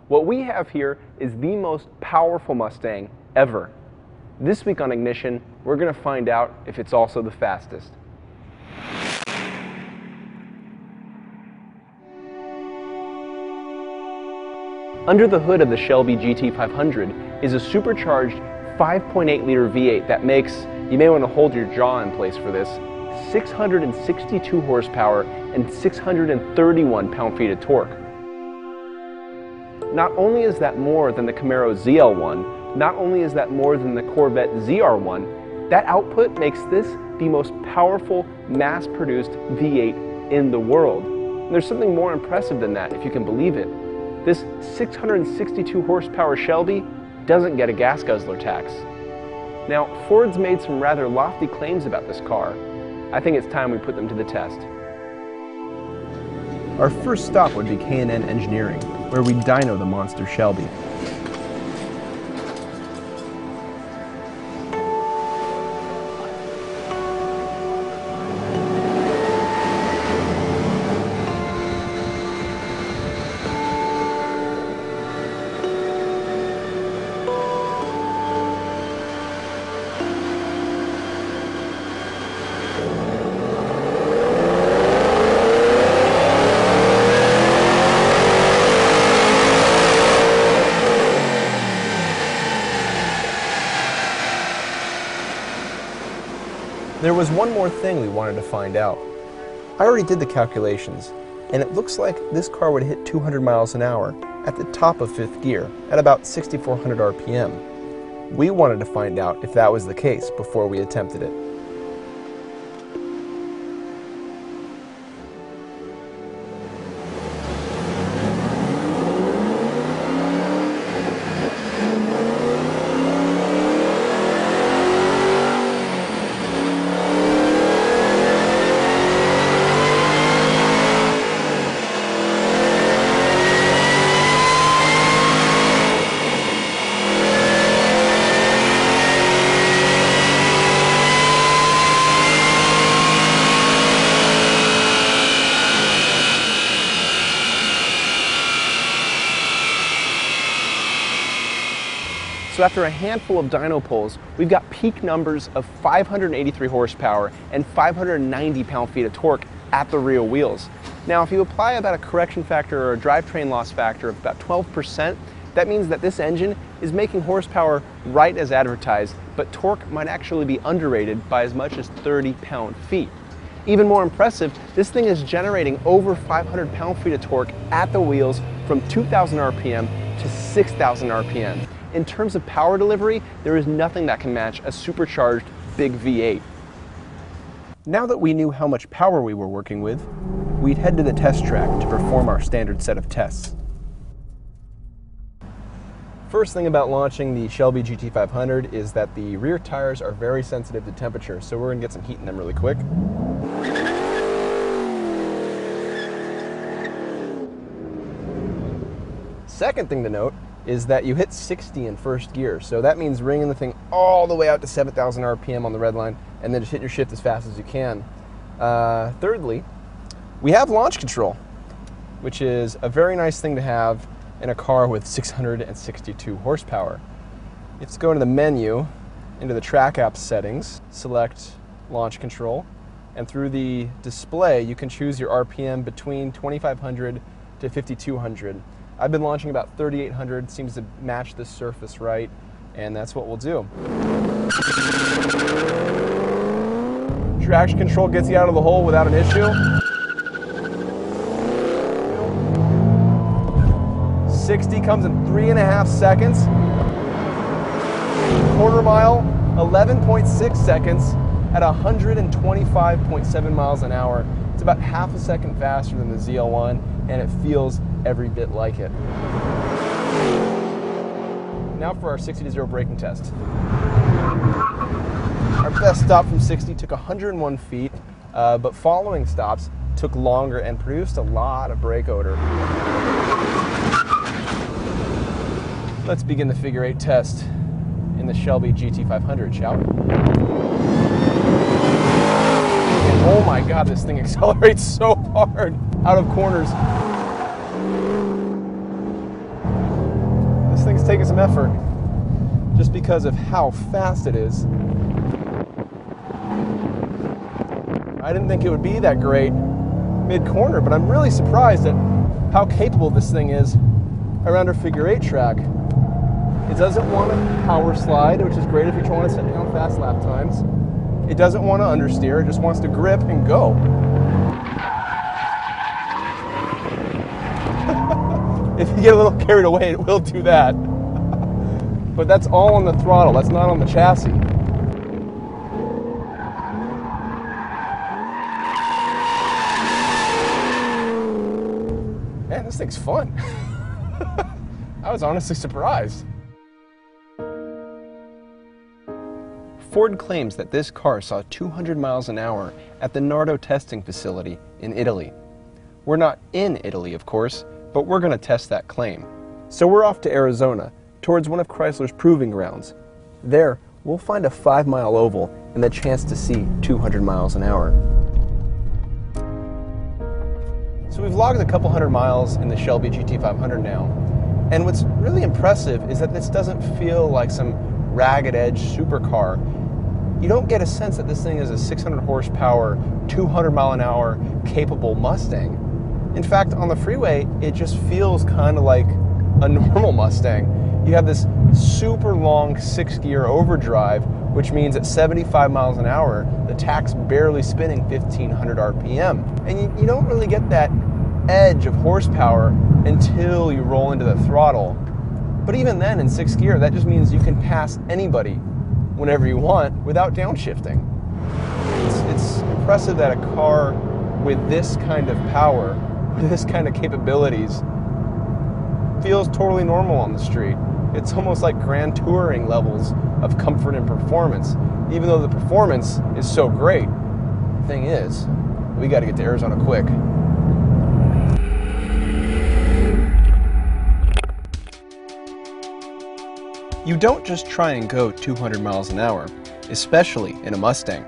What we have here is the most powerful Mustang ever. This week on Ignition, we're going to find out if it's also the fastest. Under the hood of the Shelby GT500 is a supercharged 5.8-liter V8 that makes, you may want to hold your jaw in place for this, 662 horsepower and 631 pound-feet of torque. Not only is that more than the Camaro ZL1, not only is that more than the Corvette ZR1, that output makes this the most powerful mass-produced V8 in the world. And there's something more impressive than that, if you can believe it. This 662 horsepower Shelby doesn't get a gas guzzler tax. Now, Ford's made some rather lofty claims about this car. I think it's time we put them to the test. Our first stop would be K&N Engineering, where we dyno the monster Shelby. There was one more thing we wanted to find out. I already did the calculations, and it looks like this car would hit 200 miles an hour at the top of fifth gear at about 6,400 RPM. We wanted to find out if that was the case before we attempted it. So after a handful of dyno pulls, we've got peak numbers of 583 horsepower and 590 pound-feet of torque at the rear wheels. Now, if you apply about a correction factor or a drivetrain loss factor of about 12%, that means that this engine is making horsepower right as advertised, but torque might actually be underrated by as much as 30 pound-feet. Even more impressive, this thing is generating over 500 pound-feet of torque at the wheels from 2,000 RPM to 6,000 RPM. In terms of power delivery, there is nothing that can match a supercharged big V8. Now that we knew how much power we were working with, we'd head to the test track to perform our standard set of tests. First thing about launching the Shelby GT500 is that the rear tires are very sensitive to temperature, so we're going to get some heat in them really quick. Second thing to note is that you hit 60 in first gear, so that means bringing the thing all the way out to 7,000 RPM on the red line and then just hit your shift as fast as you can. Thirdly, we have launch control, which is a very nice thing to have in a car with 662 horsepower. You have to go into the menu, into the track app settings, select launch control, and through the display you can choose your RPM between 2,500 to 5,200. I've been launching about 3,800, seems to match this surface right, and that's what we'll do. Traction control gets you out of the hole without an issue. 60 comes in 3.5 seconds. Quarter mile, 11.6 seconds at 125.7 miles an hour. It's about half a second faster than the ZL1, and it feels every bit like it. Now for our 60 to 0 braking test. Our best stop from 60 took 101 feet, but following stops took longer and produced a lot of brake odor. Let's begin the figure 8 test in the Shelby GT500, shall we? And oh my God, this thing accelerates so hard out of corners. it's taking some effort just because of how fast it is. I didn't think it would be that great mid-corner, but I'm really surprised at how capable this thing is around a figure 8 track. It doesn't want to power slide, which is great if you want to set down fast lap times. It doesn't want to understeer, it just wants to grip and go. If you get a little carried away, it will do that. But that's all on the throttle, that's not on the chassis. Man, this thing's fun. I was honestly surprised. Ford claims that this car saw 200 miles an hour at the Nardo testing facility in Italy. We're not in Italy, of course, but we're going to test that claim. So we're off to Arizona, towards one of Chrysler's proving grounds. There, we'll find a 5-mile oval and the chance to see 200 miles an hour. So we've logged a couple hundred miles in the Shelby GT500 now, and what's really impressive is that this doesn't feel like some ragged edge supercar. You don't get a sense that this thing is a 600 horsepower, 200 mile an hour capable Mustang. In fact, on the freeway, it just feels kind of like a normal Mustang. You have this super long 6-gear overdrive, which means at 75 miles an hour, the tach's barely spinning 1500 RPM. And you don't really get that edge of horsepower until you roll into the throttle. But even then, in 6th gear, that just means you can pass anybody whenever you want without downshifting. It's impressive that a car with this kind of power, with this kind of capabilities, feels totally normal on the street. It's almost like Grand Touring levels of comfort and performance, even though the performance is so great. The thing is, we got to get to Arizona quick. You don't just try and go 200 miles an hour, especially in a Mustang.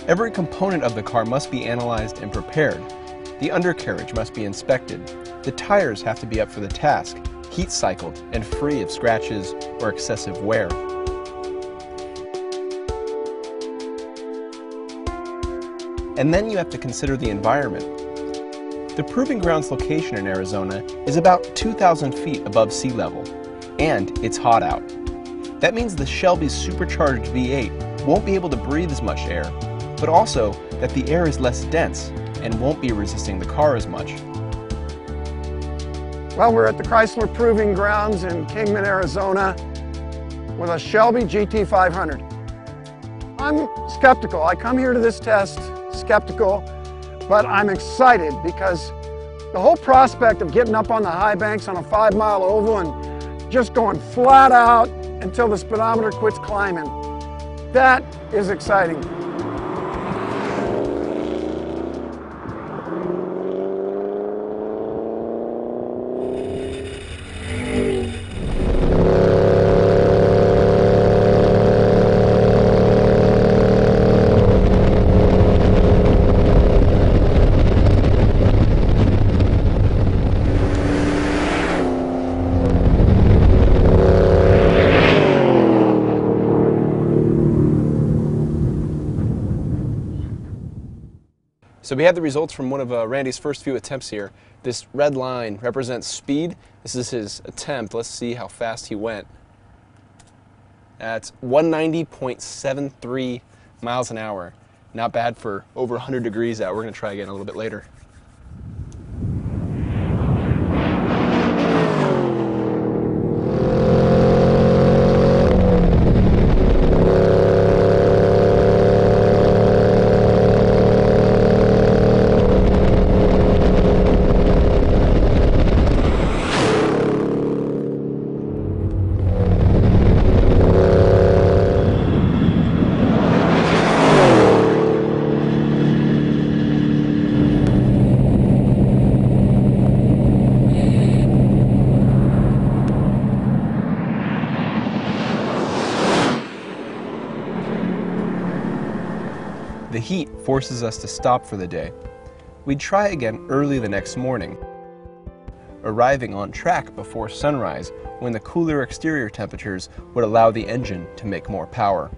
Every component of the car must be analyzed and prepared. The undercarriage must be inspected. The tires have to be up for the task, heat cycled and free of scratches or excessive wear. And then you have to consider the environment. The Proving Grounds location in Arizona is about 2,000 feet above sea level, and it's hot out. That means the Shelby's supercharged V8 won't be able to breathe as much air, but also that the air is less dense and won't be resisting the car as much. Well, we're at the Chrysler Proving Grounds in Kingman, Arizona with a Shelby GT500. I'm skeptical. I come here to this test skeptical, but I'm excited because the whole prospect of getting up on the high banks on a 5-mile oval and just going flat out until the speedometer quits climbing, that is exciting. So we have the results from one of Randy's first few attempts here. This red line represents speed. This is his attempt. Let's see how fast he went. That's 190.73 miles an hour. Not bad for over 100 degrees out. We're going to try again a little bit later. The heat forces us to stop for the day. We'd try again early the next morning. arriving on track before sunrise when the cooler exterior temperatures would allow the engine to make more power.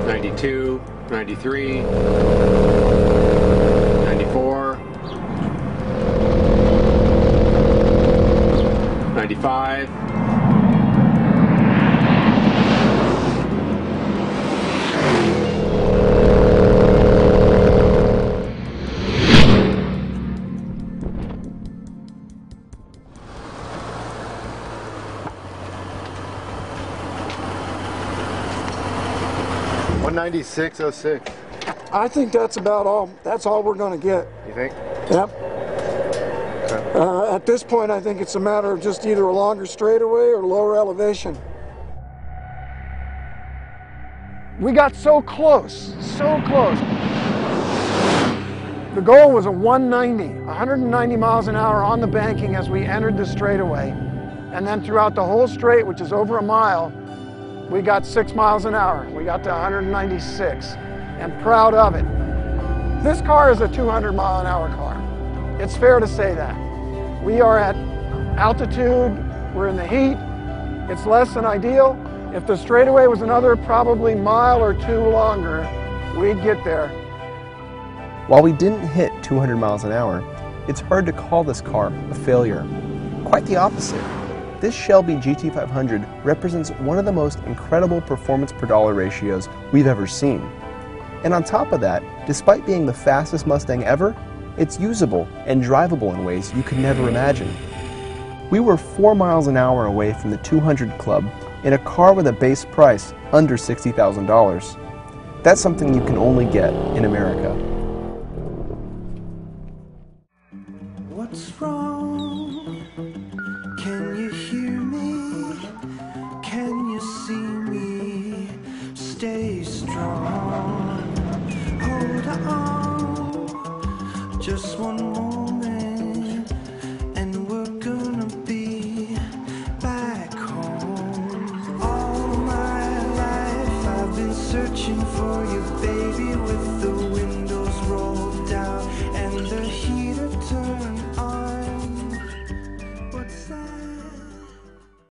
'92, '93, '94, '95. '96.06. I think that's about all. That's all we're going to get. You think? Yep. Okay. At this point, I think it's a matter of just either a longer straightaway or lower elevation. We got so close, so close. The goal was a 190 miles an hour on the banking as we entered the straightaway. And then throughout the whole straight, which is over a mile, we got 6 miles an hour. We got to 196, and proud of it. This car is a 200 mile an hour car. It's fair to say that. We are at altitude, we're in the heat, it's less than ideal. If the straightaway was another probably mile or two longer, we'd get there. While we didn't hit 200 miles an hour, it's hard to call this car a failure. Quite the opposite. This Shelby GT500 represents one of the most incredible performance per dollar ratios we've ever seen. And on top of that, despite being the fastest Mustang ever, it's usable and drivable in ways you could never imagine. We were 4 miles an hour away from the 200 club in a car with a base price under $60,000. That's something you can only get in America. What's wrong? Can you hear me? Can you see me? Stay strong. Hold on. Just one moment, and we're gonna be back home. All my life I've been searching for you, baby, with the windows rolled down and the heater turned on. What's that?